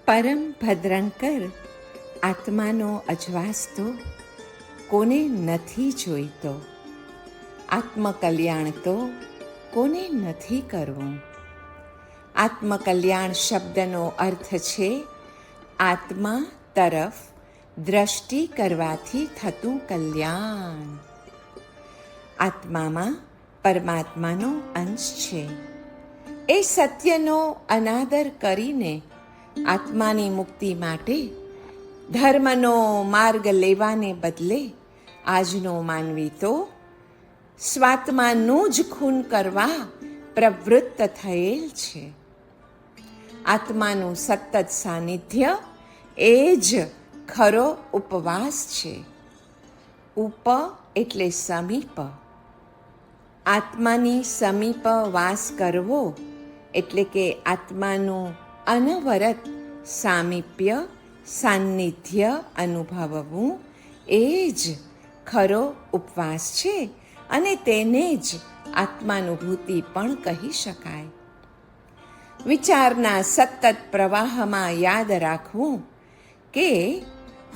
પરમ ભદ્રંકર આત્માનો અજવાસ તો કોને નથી જોઈતો, આત્મકલ્યાણ તો કોને નથી કરવું. આત્મકલ્યાણ શબ્દનો અર્થ છે આત્મા તરફ દ્રષ્ટિ કરવાથી થતું કલ્યાણ. આત્મામાં પરમાત્માનો અંશ છે. એ સત્યનો અનાદર કરીને આત્માની મુક્તિ માટે ધર્મનો માર્ગ લેવાને બદલે આજનો માનવી તો સ્વાત્માનું જ ખૂન કરવા પ્રવૃત્ત થયેલ છે. આત્માનું સતત સાનિધ્ય એ જ ખરો ઉપવાસ છે. ઉપ એટલે સમીપ. આત્માની સમીપ વાસ કરવો એટલે કે આત્માનું અનવરત સામીપ્ય સાન્નિધ્ય અનુભવવું એ જ ખરો ઉપવાસ છે અને તેને જ આત્માનુભૂતિ પણ કહી શકાય. વિચારના સતત પ્રવાહમાં યાદ રાખવું કે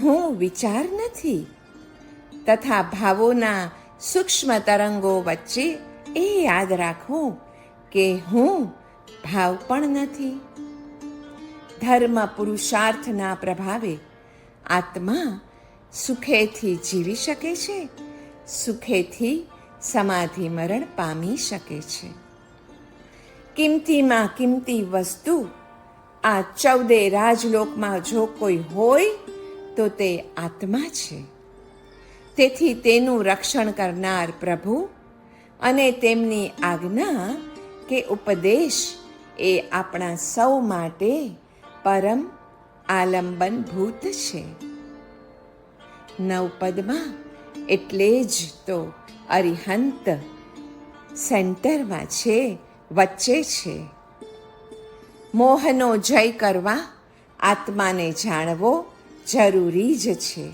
હું વિચાર નથી તથા ભાવોના સૂક્ષ્મ તરંગો વચ્ચે એ યાદ રાખવું કે હું ભાવ પણ નથી. ધર્મ પુરુષાર્થના પ્રભાવે આત્મા સુખેથી જીવી શકે છે, સુખેથી સમાધિ મરણ પામી શકે છે. કિંમતીમાં કિંમતી વસ્તુ આ 14 રાજલોકમાં જો કોઈ હોય તો તે આત્મા છે. તેથી તેનું રક્ષણ કરનાર પ્રભુ અને તેમની આજ્ઞા કે ઉપદેશ એ આપણા સૌ માટે પરમ આલંબનભૂત છે. 9 પદમાં એટલે જ તો અરિહંત સેન્ટરમાં છે, વચ્ચે છે. મોહનો જય કરવા આત્માને જાણવો જરૂરી જ છે.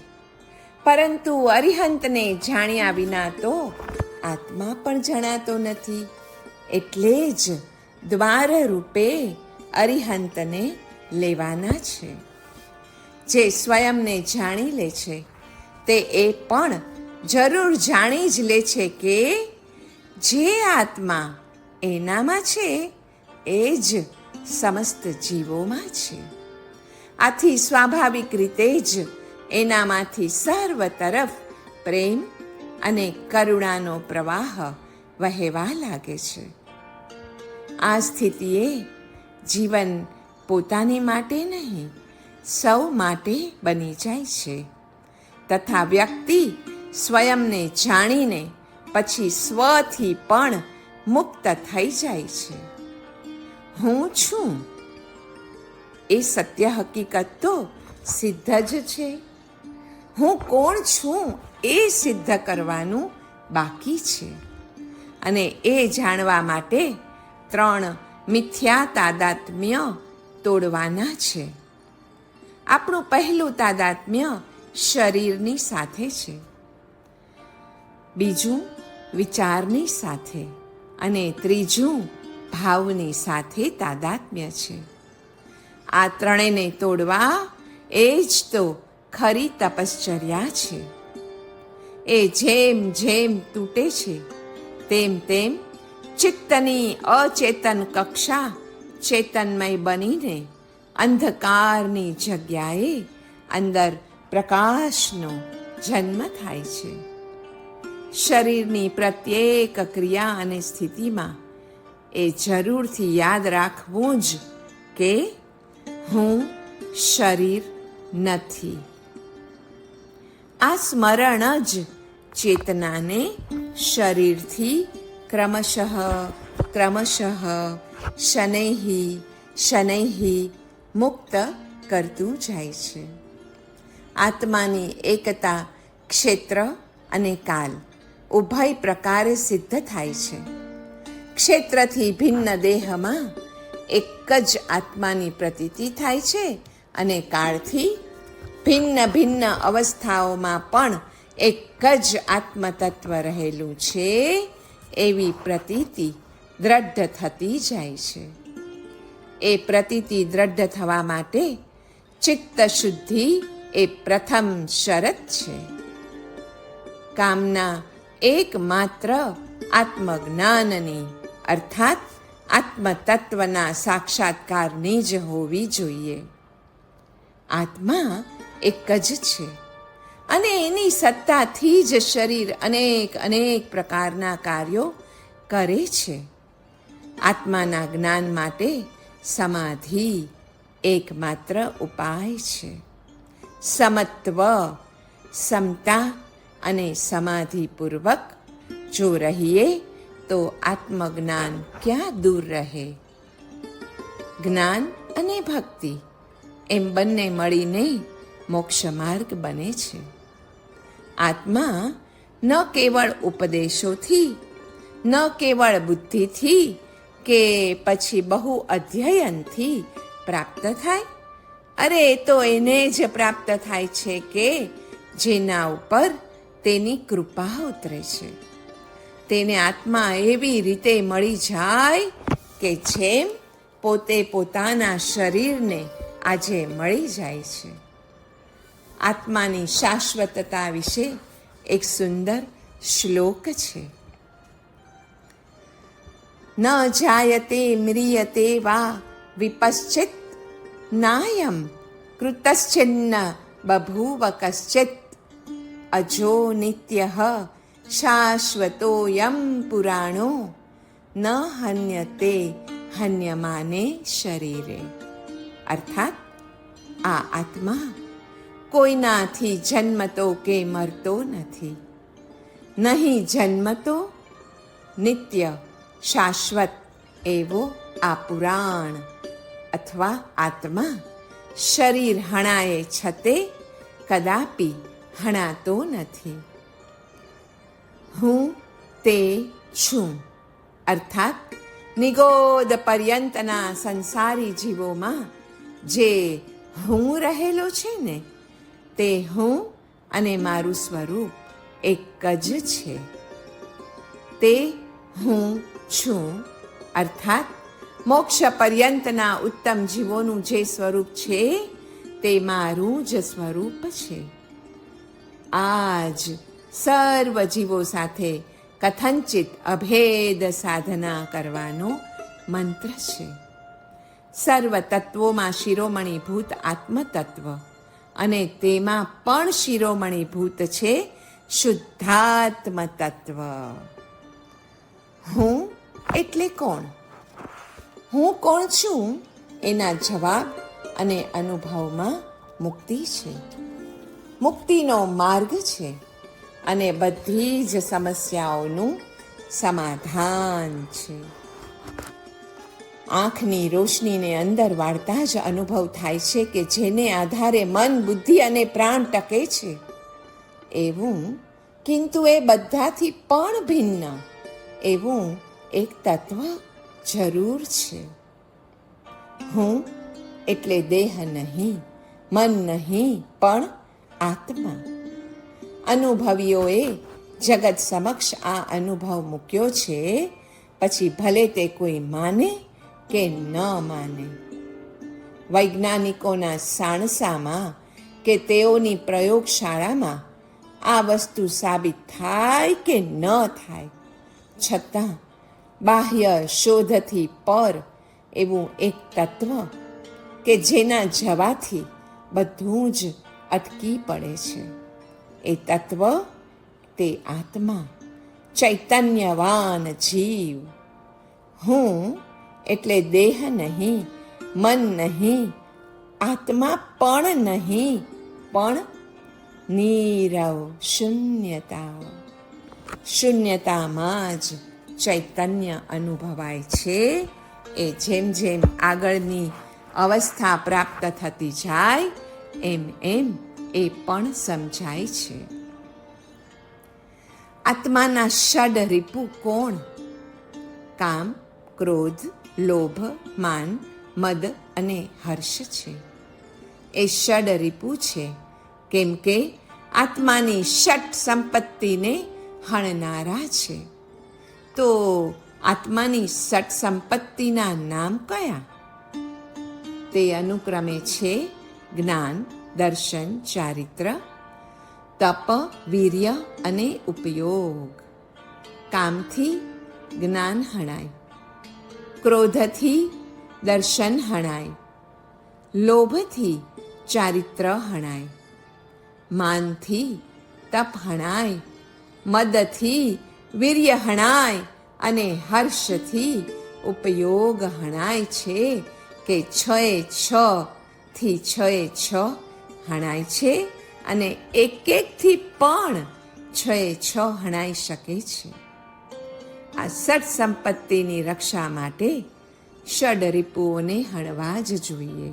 પરંતુ અરિહંતને જાણ્યા વિના તો આત્મા પણ જણાતો નથી. એટલે જ દ્વાર રૂપે અરિહંતને લેવાના છે. જે સ્વયંને જાણી લે છે તે એ પણ જરૂર જાણી જ લે છે કે જે આત્મા એનામાં છે એ જ સમસ્ત જીવોમાં છે. આથી સ્વાભાવિક રીતે જ એનામાંથી સર્વ તરફ પ્રેમ અને કરુણાનો પ્રવાહ વહેવા લાગે છે. આ સ્થિતિએ જીવન પોતાની માટે નહીં, સૌ માટે બની જાય છે તથા વ્યક્તિ સ્વયંને જાણીને પછી સ્વથી પણ મુક્ત થઈ જાય છે. હું છું એ સત્ય હકીકત તો સિદ્ધ જ છે. હું કોણ છું એ સિદ્ધ કરવાનું બાકી છે. અને એ જાણવા માટે 3 મિથ્યા તાદાત્મ્ય તોડવાના છે. આપણું પહેલું તાદાત્મ્ય શરીરની સાથે છે, બીજું વિચારની સાથે અને ત્રીજું ભાવની સાથે તાદાત્મ્ય છે. આ ત્રણેયને તોડવા એ જ તો ખરી તપશ્ચર્યા છે. એ જેમ જેમ તૂટે છે તેમ તેમ ચિત્તની અચેતન કક્ષા ચેતનમય બનીને અંધકારની જગ્યાએ અંદર પ્રકાશનો જન્મ થાય છે. શરીરની પ્રત્યેક ક્રિયા અને સ્થિતિમાં એ જરૂરથી યાદ રાખવું જ કે હું શરીર નથી. આ સ્મરણ જ ચેતનાને શરીરથી ક્રમશઃ શનૈઃ મુક્ત કરતું જાય છે. આત્માની એકતા ક્ષેત્ર અને કાલ ઉભય પ્રકારે સિદ્ધ થાય છે. ક્ષેત્રથી ભિન્ન દેહમાં એક જ આત્માની પ્રતીતિ થાય છે અને કાળથી ભિન્ન ભિન્ન અવસ્થાઓમાં પણ એક જ આત્મતત્વ રહેલું છે એવી પ્રતીતિ દ્રઢ થતી જાય છે. એ પ્રતીતિ દ્રઢ થવા માટે ચિત્ત શુદ્ધિ એ પ્રથમ શરત છે. કામના એકમાત્ર આત્મજ્ઞાનની અર્થાત આત્મતત્વના સાક્ષાત્કારની જ હોવી જોઈએ. આત્મા એક જ છે અને એની સત્તાથી જ શરીર અનેક પ્રકારના કાર્યો કરે છે. આત્માના જ્ઞાન માટે સમાધિ એકમાત્ર ઉપાય છે. સમત્વ, સમતા અને સમાધિપૂર્વક જો રહીએ તો આત્મજ્ઞાન ક્યાં દૂર રહે. જ્ઞાન અને ભક્તિ એમ બંને મળીને મોક્ષ માર્ગ બને છે. આત્મા ન કેવળ ઉપદેશોથી, ન કેવળ બુદ્ધિથી કે પછી બહુ અધ્યયનથી પ્રાપ્ત થાય. અરે એ તો એને જ પ્રાપ્ત થાય છે કે જેના ઉપર તેની કૃપા ઉતરે છે. તેને આત્મા એવી રીતે મળી જાય કે જેમ પોતે પોતાના શરીરને આજે મળી જાય છે. આત્માની શાશ્વતતા વિશે એક સુંદર શ્લોક છે. ન જાયતે મ્રિયતે વા વિપશ્ચિત નાયમ કૃતશ્ચિન્ન બભૂવ કશ્ચિત અજો નિત્યઃ શાશ્વતોયમ પુરાણો ન હન્યતે હન્યમાને શરીરે. અર્થાત આ આત્મા કોઈનાથી જન્મતો કે મરતો નથી, નહીં જન્મતો, નિત્ય શાશ્વત એવો આ પુરાણ અથવા આત્મા શરીર હણાએ છતે કદાપી હણાતો નથી. હું તે છું અર્થાત નિગોદ પર્યંતના સંસારી જીવોમાં જે હું રહેલો છે ને, તે હું અને મારું સ્વરૂપ એક જ છે. તે હું છું અર્થાત મોક્ષ પર્યંતના ઉત્તમ જીવોનું જે સ્વરૂપ છે તે મારું જ સ્વરૂપ છે. આ જ સર્વ જીવો સાથે કથંચિત અભેદ સાધના કરવાનો મંત્ર છે. સર્વ તત્વોમાં શિરોમણીભૂત આત્મતત્વ અને તેમાં પણ શિરોમણીભૂત છે શુદ્ધાત્મ તત્વ. હું એટલે કોણ? હું કોણ છું એના જવાબ અને અનુભવમાં મુક્તિ છે. મુક્તિનો માર્ગ છે અને બધી જ સમસ્યાઓનું સમાધાન છે. આંખની રોશનીને અંદર વાળતા જ અનુભવ થાય છે કે જેને આધારે મન, બુદ્ધિ અને પ્રાણ ટકે છે એવું, કિંતુ એ બધાથી પણ ભિન્ન એવું એક તત્વ જરૂર છે. હું એટલે દેહ નહીં, મન નહીં, પણ આત્મા. અનુભવીઓએ જગત સમક્ષ આ અનુભવ મૂક્યો છે, પછી ભલે તે કોઈ માને કે ન માને. વૈજ્ઞાનિકોના સાણસામાં કે તેઓની પ્રયોગશાળામાં આ વસ્તુ સાબિત થાય કે ન થાય, છતાં બાહ્ય શોધથી પર એવું એક તત્વ કે જેના જવાથી બધું જ અટકી પડે છે. એ તત્વ તે આત્મા, ચૈતન્યવાન જીવ. હું એટલે દેહ નહીં, મન નહીં, આત્મા પણ નહીં, પણ નીરવ શૂન્યતા. શૂન્યતામાં જ ચૈતન્ય અનુભવાય છે. એ જેમ જેમ આગળની અવસ્થા પ્રાપ્ત થતી જાય એમ એમ એ પણ સમજાય છે. આત્માના ષડ રિપુ કોણ? કામ, ક્રોધ, લોભ, માન, મદ અને હર્ષ છે. એ ષડ રિપુ છે કેમ કે આત્માની ષટ સંપત્તિને હણનારા છે. તો આત્માની ષટ સંપત્તિના નામ કયા? તે અનુક્રમે છે જ્ઞાન, દર્શન, ચારિત્ર, તપ, વીર્ય અને ઉપયોગ. કામથી જ્ઞાન હણાય, ક્રોધથી દર્શન હણાય, લોભથી ચારિત્ર હણાય, માનથી તપ હણાય, મદથી વીર્ય હણાય અને હર્ષથી ઉપયોગ હણાય છે કે 6 થી 6 હણાય છે અને એકથી પણ 6 હણાઈ શકે છે. આ ષડ સંપત્તિની રક્ષા માટે ષડ રિપુઓને હણવા જ જોઈએ.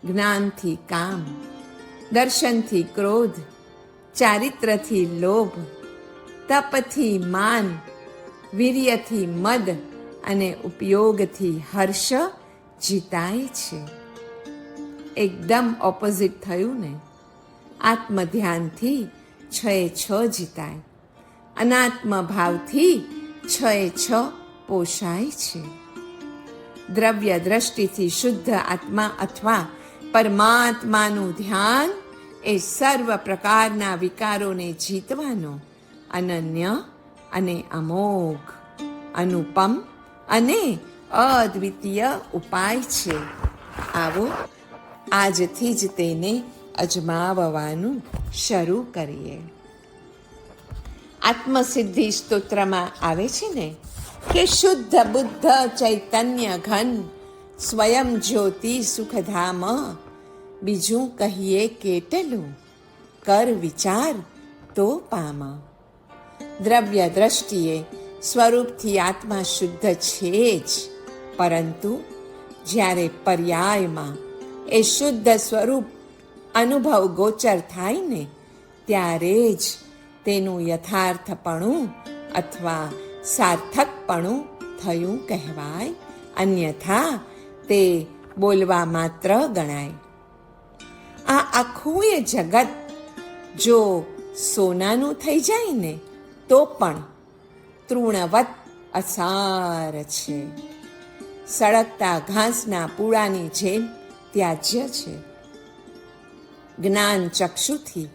જ્ઞાનથી કામ, દર્શનથી ક્રોધ, ચારિત્રથી લોભ, તપથી માન, વીર્યથી મદ અને ઉપયોગથી હર્ષ જીતાય છે. એકદમ ઓપોઝિટ થયું ને. આત્મધ્યાનથી 6 જીતાય, અનાત્મ ભાવથી 6 પોષાય છે. દ્રવ્ય દ્રષ્ટિથી શુદ્ધ આત્મા અથવા પરમાત્માનું ધ્યાન એ સર્વ પ્રકારના વિકારોને જીતવાનો અનન્ય અને અમોઘ, અનુપમ અને અદ્વિતીય ઉપાય છે. આવો આજથી જ તેને અજમાવવાનું શરૂ કરીએ. આત્મસિદ્ધિ સ્તોત્રમાં આવે છે ને કે શુદ્ધ બુદ્ધ ચૈતન્ય ઘન સ્વયં જ્યોતિ સુખધામ, બીજું કહીએ કેટલું, કર વિચાર તો પામ. દ્રવ્ય દ્રષ્ટિએ સ્વરૂપથી આત્મા શુદ્ધ છે જ, પરંતુ જ્યારે પર્યાયમાં એ શુદ્ધ સ્વરૂપ અનુભવ ગોચર થાય ને ત્યારે જ તેનું યથાર્થપણું અથવા સાર્થકપણું થયું કહેવાય, અન્યથા તે બોલવા માત્ર ગણાય. આ આખું એ જગત જો સોનાનું થઈ જાય ને તો પણ તૃણવત અસાર છે, સળગતા ઘાસના પૂળાની જેમ ત્યાજ્ય છે. જ્ઞાન ચક્ષુથી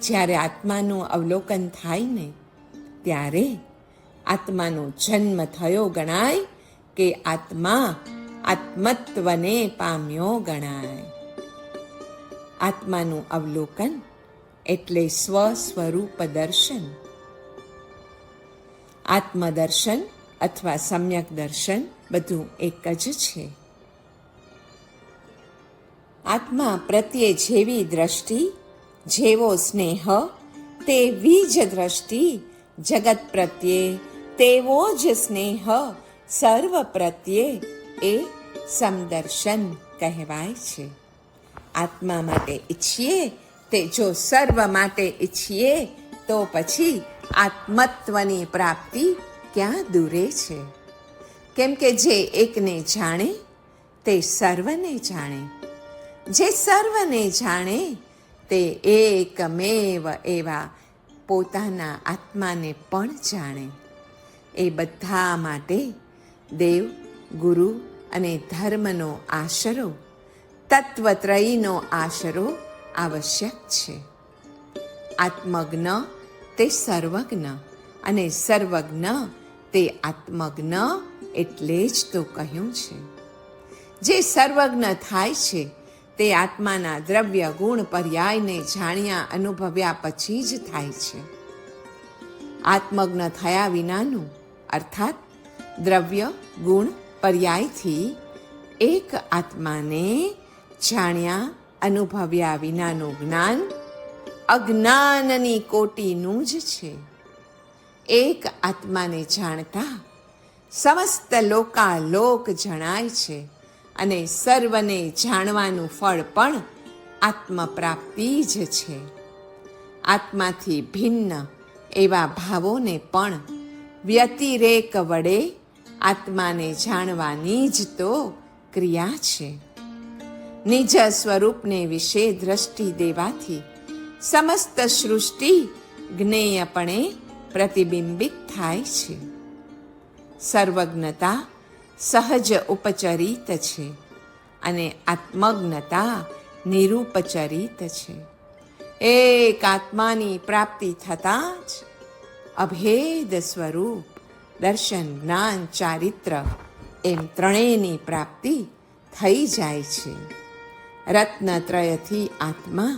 જ્યારે આત્માનું અવલોકન થાય ને ત્યારે આત્માનો જન્મ થયો ગણાય કે આત્મા આત્મત્વને પામ્યો ગણાય. આત્માનું અવલોકન એટલે સ્વસ્વરૂપ દર્શન. આત્મદર્શન અથવા સમ્યક દર્શન બધું એક જ છે. આત્મા પ્રત્યે જેવી દ્રષ્ટિ, જેવો સ્નેહ, તેવી જ દ્રષ્ટિ જગત પ્રત્યે, તેવો જ સ્નેહ સર્વ પ્રત્યે એ સમદર્શન કહેવાય છે. આત્મા માટે ઈચ્છીએ તે જો સર્વ માટે ઈચ્છીએ તો પછી આત્મત્વની પ્રાપ્તિ ક્યાં દૂરે છે. કેમ કે જે એકને જાણે તે સર્વને જાણે, જે સર્વને જાણે તે એકમેવ એવા પોતાના આત્માને પણ જાણે. એ બધા માટે દેવ, ગુરુ અને ધર્મનો આશરો, તત્વત્રયીનો આશરો આવશ્યક છે. આત્મજ્ઞ તે સર્વજ્ઞ અને સર્વજ્ઞ તે આત્મજ્ઞ એટલે જ તો કહ્યું છે. જે સર્વજ્ઞ થાય છે તે આત્માના દ્રવ્ય ગુણ પર્યાયને જાણ્યા અનુભવ્યા પછી જ થાય છે. આત્મજ્ઞ થયા વિનાનું અર્થાત દ્રવ્ય ગુણ પર્યાયથી એક આત્માને જાણ્યા અનુભવ્યા વિનાનું જ્ઞાન અજ્ઞાનની કોટીનું જ છે. એક આત્માને જાણતા સમસ્ત લોકાલોક જણાય છે અને સર્વને જાણવાનું ફળ પણ આત્મપ્રાપ્તિ જ છે. આત્માથી ભિન્ન એવા ભાવોને પણ વ્યતિરેક વડે આત્માને જાણવાની જ તો ક્રિયા છે. નિજ સ્વરૂપને વિશે દ્રષ્ટિ દેવાથી સમસ્ત સૃષ્ટિ જ્ઞેયપણે પ્રતિબિંબિત થાય છે. સર્વજ્ઞતા સહજ ઉપચરિત છે અને આત્મજ્ઞતા નિરૂપચરિત છે. એક આત્માની પ્રાપ્તિ થતાં જ અભેદ સ્વરૂપ, દર્શન, જ્ઞાન, ચારિત્ર એમ ત્રણેયની પ્રાપ્તિ થઈ જાય છે. રત્નત્રયથી આત્મા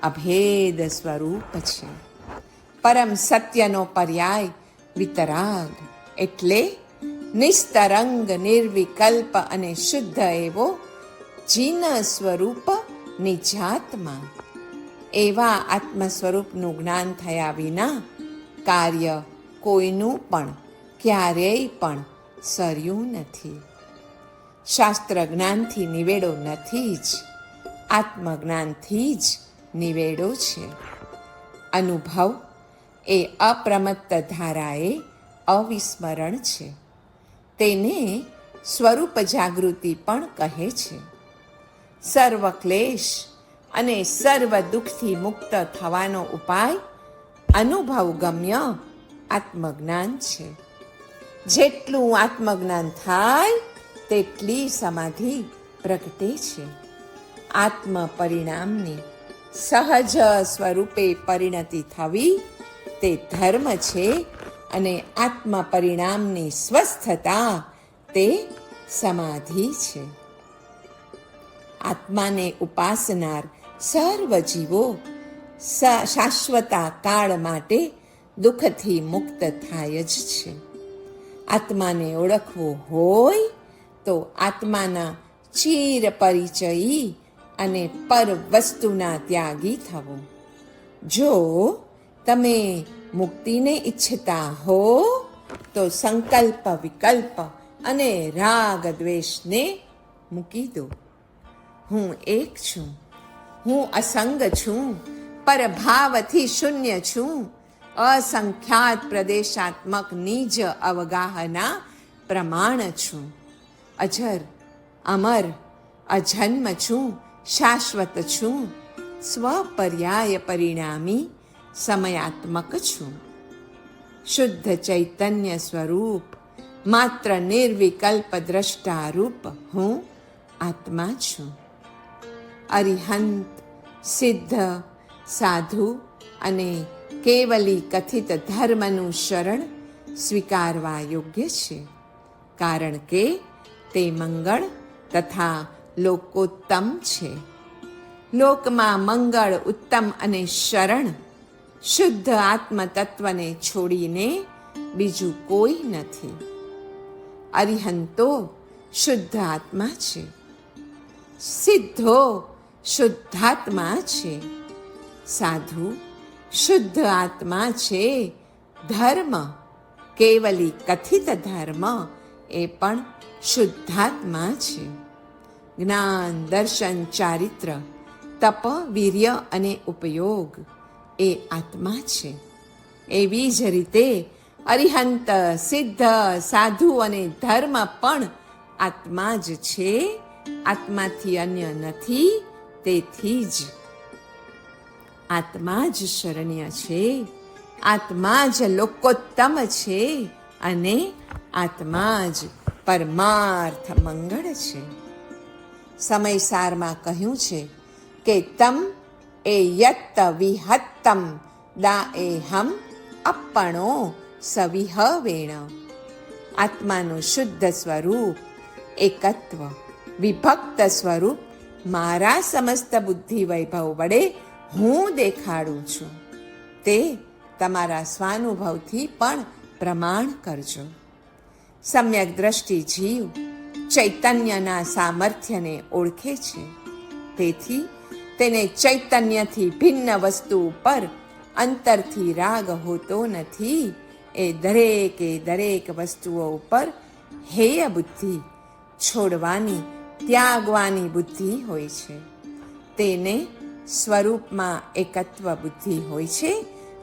અભેદ સ્વરૂપ છે. પરમ સત્યનો પર્યાય વિતરાગ એટલે નિસ્તરંગ, નિર્વિકલ્પ અને શુદ્ધ એવો જીન સ્વરૂપ નિજાત્મા. એવા આત્મ સ્વરૂપનું જ્ઞાન થયા વિના કાર્ય કોઈનું પણ ક્યારેય પણ સર્યું નથી. શાસ્ત્ર જ્ઞાનથી નિવેડો નથી જ, આત્મજ્ઞાનથી જ નિવેડો છે. અનુભવ એ અપ્રમત્ત ધારાએ અવિસ્મરણ છે. તેને સ્વરૂપ જાગૃતિ પણ કહે છે. સર્વ ક્લેશ અને સર્વ દુઃખથી મુક્ત થવાનો ઉપાય અનુભવગમ્ય આત્મજ્ઞાન છે. જેટલું આત્મજ્ઞાન થાય તેટલી સમાધિ પ્રગટે છે. આત્મ પરિણામની સહજ સ્વરૂપે પરિણતિ થવી તે ધર્મ છે અને આત્મ પરિણામની સ્વસ્થતા તે સમાધિ છે. આત્માને ઉપાસનાર સર્વ જીવો શાશ્વતા કાળ માટે દુઃખથી મુક્ત થાય જ છે. આત્માને ઓળખવો હોય તો આત્માના ચીર પરિચયી અને પર વસ્તુના ત્યાગી થવો. જો તમે મુક્તિને ઈચ્છતા હો તો સંકલ્પ, વિકલ્પ અને રાગ દ્વેષને મૂકી દો. હું એક છું, હું અસંગ છું, પરભાવથી શૂન્ય છું, અસંખ્યાત પ્રદેશાત્મક નિજ અવગાહના પ્રમાણ છું, અજર અમર અજન્મ છું, શાશ્વત છું, સ્વપર્યાય પરિણામી સમયાત્મક છું. શુદ્ધ ચૈતન્ય સ્વરૂપ, માત્ર નિર્વિકલ્પ દ્રષ્ટારૂપ હું આત્મા છું. અરિહંત, સિદ્ધ, સાધુ અને કેવલી કથિત ધર્મનું શરણ સ્વીકારવા યોગ્ય છે, કારણ કે તે મંગળ તથા લોકોત્તમ છે. લોકમાં મંગળ, ઉત્તમ અને શરણ શુદ્ધ આત્મ તત્વને છોડીને બીજું કોઈ નથી. અરિહંતો શુદ્ધ આત્મા છે, સિદ્ધો શુદ્ધાત્મા છે, સાધુ શુદ્ધ આત્મા છે, ધર્મ કેવલી કથિત ધર્મ એ પણ શુદ્ધાત્મા છે. જ્ઞાન, દર્શન, ચારિત્ર, તપ, વીર્ય અને ઉપયોગ એ આત્મા છે. એવી જ રીતે અરિહંત, સિદ્ધ, સાધુ અને ધર્મ પણ આત્મા જ છે, આત્માથી અન્ય નથી. તેથી જ આત્મા જ શરણ્ય છે, આત્મા જ લોકોત્તમ છે અને આત્મા જ પરમાર્થ મંગળ છે. સમયસારમાં કહ્યું છે કે તમ એ યત્ત વિહત્તમ દાએહમ અપ્પણો સવિહવેણ. આત્માનું શુદ્ધ સ્વરૂપ, એકત્વ, વિભક્ત સ્વરૂપ મારા સમસ્ત બુદ્ધિ વૈભવ વડે હું દેખાડું છું. તે તમારા સ્વાનુભવથી પણ પ્રમાણ કરજો. સમ્યક દ્રષ્ટિ જીવ ચૈતન્યના સામર્થ્યને ઓળખે છે. તેથી તેને ચૈતન્યથી ભિન્ન વસ્તુ ઉપર અંતરથી રાગ હોતો નથી. એ દરેક વસ્તુઓ ઉપર હેય બુદ્ધિ, છોડવાની, ત્યાગવાની બુદ્ધિ હોય છે. તેને સ્વરૂપમાં એકત્વ બુદ્ધિ હોય છે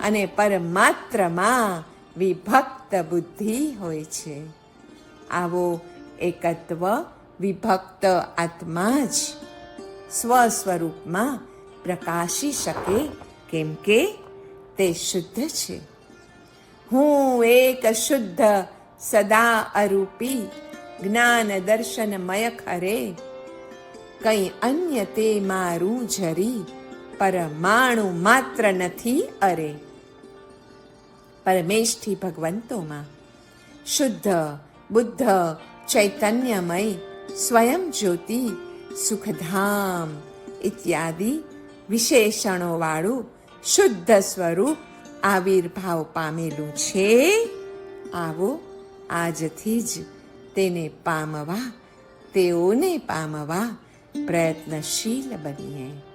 અને પરમાત્રમાં વિભક્ત બુદ્ધિ હોય છે. આવો એકત્વ વિભક્ત આત્મા જ સ્વસ્વરૂપમાં પ્રકાશી શકે, કેમ કે તે શુદ્ધ છે. હું એક શુદ્ધ સદા અરૂપી જ્ઞાન દર્શનમય ખરે કંઈ અન્ય તે મારું જરી, પરમાણુ માત્ર નથી અરે. પરમેષ્ઠી ભગવંતોમાં શુદ્ધ બુદ્ધ ચૈતન્યમય સ્વયં જ્યોતિ સુખધામ ઇત્યાદિ વિશેષણોવાળું શુદ્ધ સ્વરૂપ આવિર્ભાવ પામેલું છે. આવો આજથી જ તેને પામવા, તેઓને પામવા પ્રયત્નશીલ બનીએ.